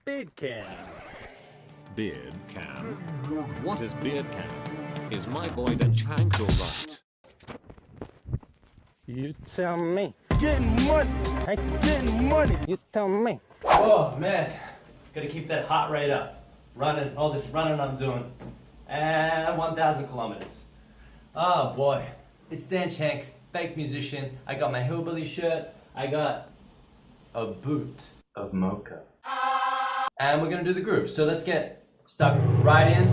Beardcam. Beardcam? What is Beardcam? Is my boy Dench Hanks alright? You tell me. Getting money. I getting money. You tell me. Oh man, gotta keep that heart rate up. Running, all this running I'm doing. And 1,000 kilometers. Oh boy, it's Dench Hanks, fake musician. I got my hillbilly shirt. I got a boot of mocha. And we're gonna do the groove. So let's get stuck right in.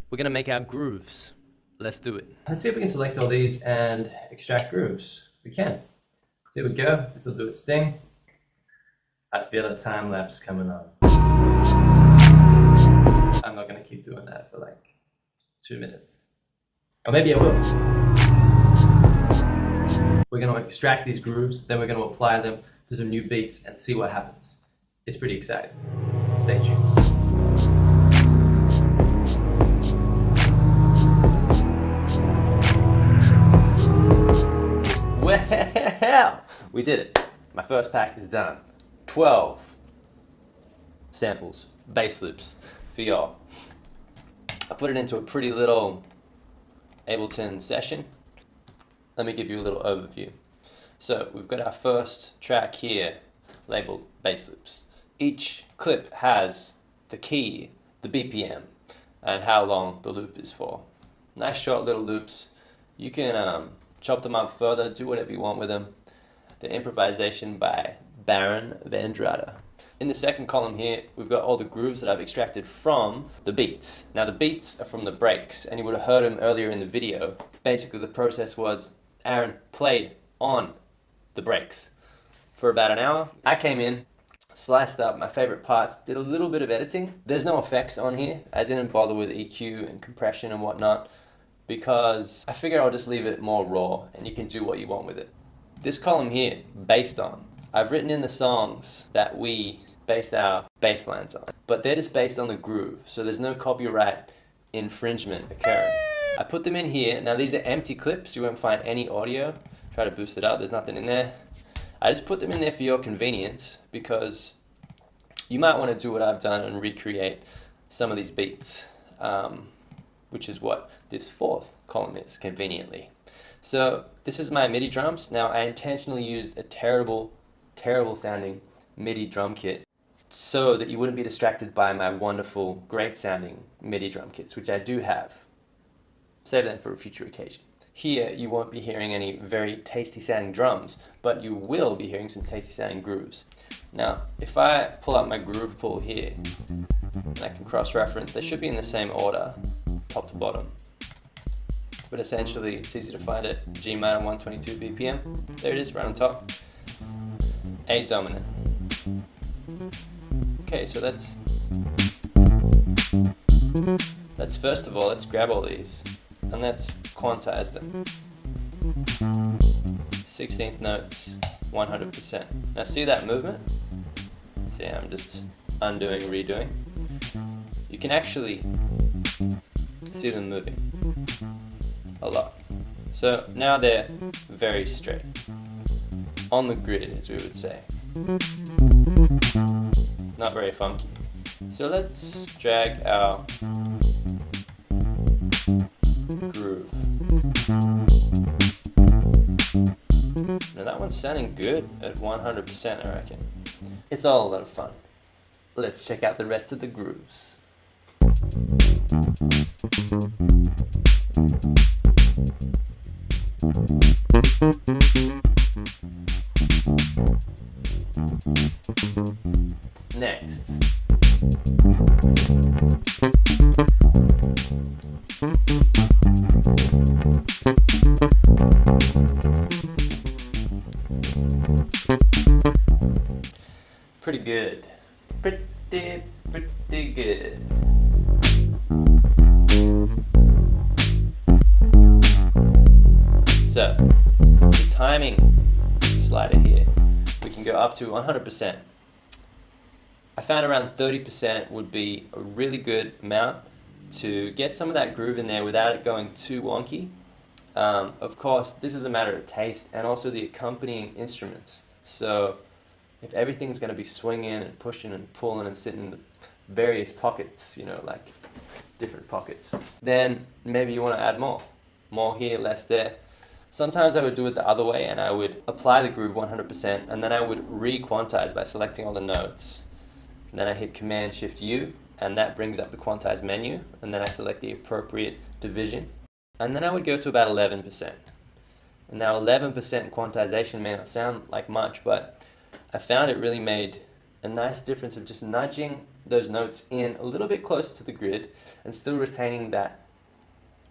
We're gonna make our grooves. Let's do it. Let's see if we can select all these and extract grooves. We can. So here we go. This will do its thing. I feel a time lapse coming on. I'm not gonna keep doing that for like 2 minutes. Or maybe I will. We're gonna extract these grooves, then we're gonna apply them to some new beats and see what happens. It's pretty exciting. Stay tuned. Well, we did it. My first pack is done. 12 samples, bass loops for y'all. I put it into a pretty little Ableton session. Let me give you a little overview. So we've got our first track here labeled bass loops. Each clip has the key, the BPM, and how long the loop is for. Nice short little loops. You can chop them up further, do whatever you want with them. The improvisation by Baron Van Drata. In the second column here, we've got all the grooves that I've extracted from the beats. Now the beats are from the breaks, and you would have heard them earlier in the video. Basically the process was Aaron played on the breaks for about an hour. I came in, sliced up my favorite parts, did a little bit of editing. There's no effects on here. I didn't bother with EQ and compression and whatnot, because I figure I'll just leave it more raw and you can do what you want with it. This column here, based on, I've written in the songs that we based our bass lines on, but they're just based on the groove, so there's no copyright infringement occurring. I put them in here. Now these are empty clips, you won't find any audio. Try to boost it up, there's nothing in there. I just put them in there for your convenience, because you might want to do what I've done and recreate some of these beats, which is what this fourth column is, conveniently. So this is my MIDI drums. Now I intentionally used a terrible sounding MIDI drum kit so that you wouldn't be distracted by my wonderful, great sounding MIDI drum kits, which I do have. Save them for a future occasion. Here you won't be hearing any very tasty sounding drums, but you will be hearing some tasty sounding grooves. Now, if I pull out my groove pool here, and I can cross-reference, they should be in the same order, top to bottom. But essentially, it's easy to find it. G minor 122 BPM. There it is, right on top. A dominant. Okay, so let's first of all, let's grab all these and let's quantize them. 16th notes, 100%. Now see that movement? See, I'm just undoing, redoing. You can actually see them moving a lot. So now they're very straight. On the grid, as we would say. Not very funky. So let's drag our groove. Now that one's sounding good at 100%, I reckon. It's all a lot of fun. Let's check out the rest of the grooves. Next. Pretty good. Pretty good. So, the timing slider here, we can go up to 100%. I found around 30% would be a really good amount to get some of that groove in there without it going too wonky. Of course, this is a matter of taste and also the accompanying instruments. So if everything's going to be swinging and pushing and pulling and sitting in the various pockets, you know, like different pockets, then maybe you want to add more. More here, less there. Sometimes I would do it the other way and I would apply the groove 100% and then I would re-quantize by selecting all the notes. And then I hit Command-Shift-U and that brings up the quantize menu, and then I select the appropriate division. And then I would go to about 11%. And now 11% quantization may not sound like much, but I found it really made a nice difference of just nudging those notes in a little bit closer to the grid and still retaining that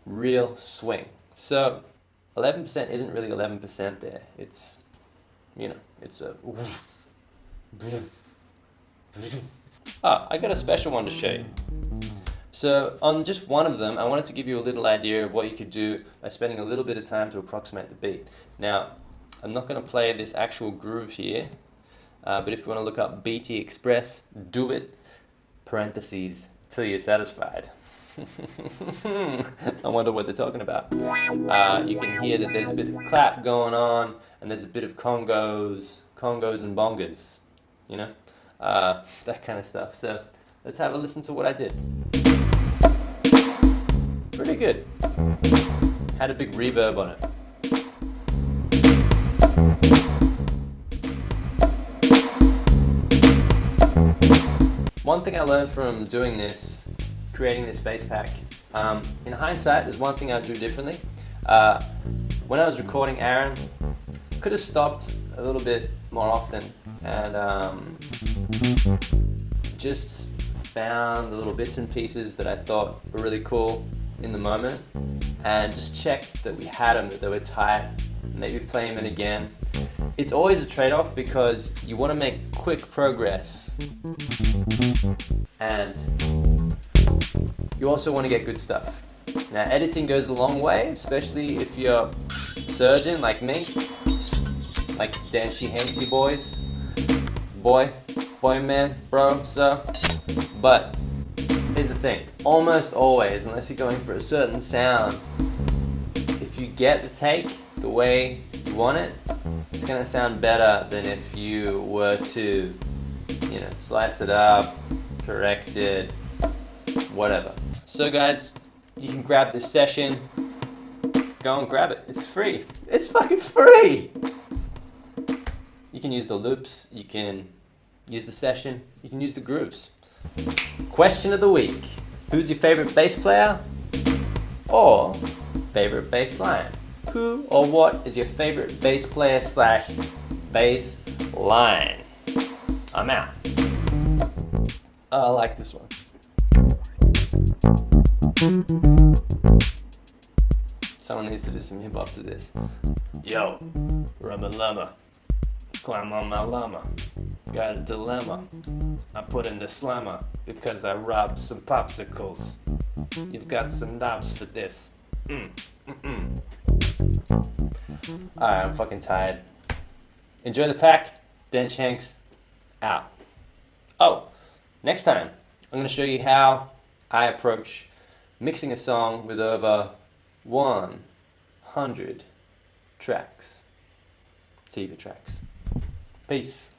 real swing. So 11% isn't really 11% there. It's, you know, it's a... I got a special one to show you. So on just one of them, I wanted to give you a little idea of what you could do by spending a little bit of time to approximate the beat. Now, I'm not going to play this actual groove here, but if you want to look up BT Express, do it, parentheses, till you're satisfied. I wonder what they're talking about. You can hear that there's a bit of clap going on, and there's a bit of congos and bongas, you know, that kind of stuff. So let's have a listen to what I did. Pretty good. Had a big reverb on it. One thing I learned from doing this, creating this bass pack, in hindsight, there's one thing I'd do differently. When I was recording Aaron, could have stopped a little bit more often and just found the little bits and pieces that I thought were really cool in the moment and just checked that we had them, that they were tight, maybe play them in again. It's always a trade-off because you want to make quick progress and you also want to get good stuff. Now editing goes a long way, especially if you're a surgeon like me, like Dancey Hanksy boys, boy man, bro, so. But here's the thing, almost always, unless you're going for a certain sound, if you get the take the way you want it, it's going to sound better than if you were to, you know, slice it up, correct it, whatever. So guys, you can grab this session, go and grab it, it's free. It's fucking free! You can use the loops, you can use the session, you can use the grooves. Question of the week. Who's your favorite bass player? Or favorite bass line? Who or what is your favorite bass player / bass line? I'm out. I like this one. Someone needs to do some hip hop to this. Yo, rubber llama. Climb on my llama. Got a dilemma. I put in the slammer because I robbed some popsicles. You've got some knobs for this. Alright, I'm fucking tired. Enjoy the pack. Dench Hanks out. Oh, next time I'm going to show you how I approach mixing a song with over 100 tracks. TV tracks. Peace.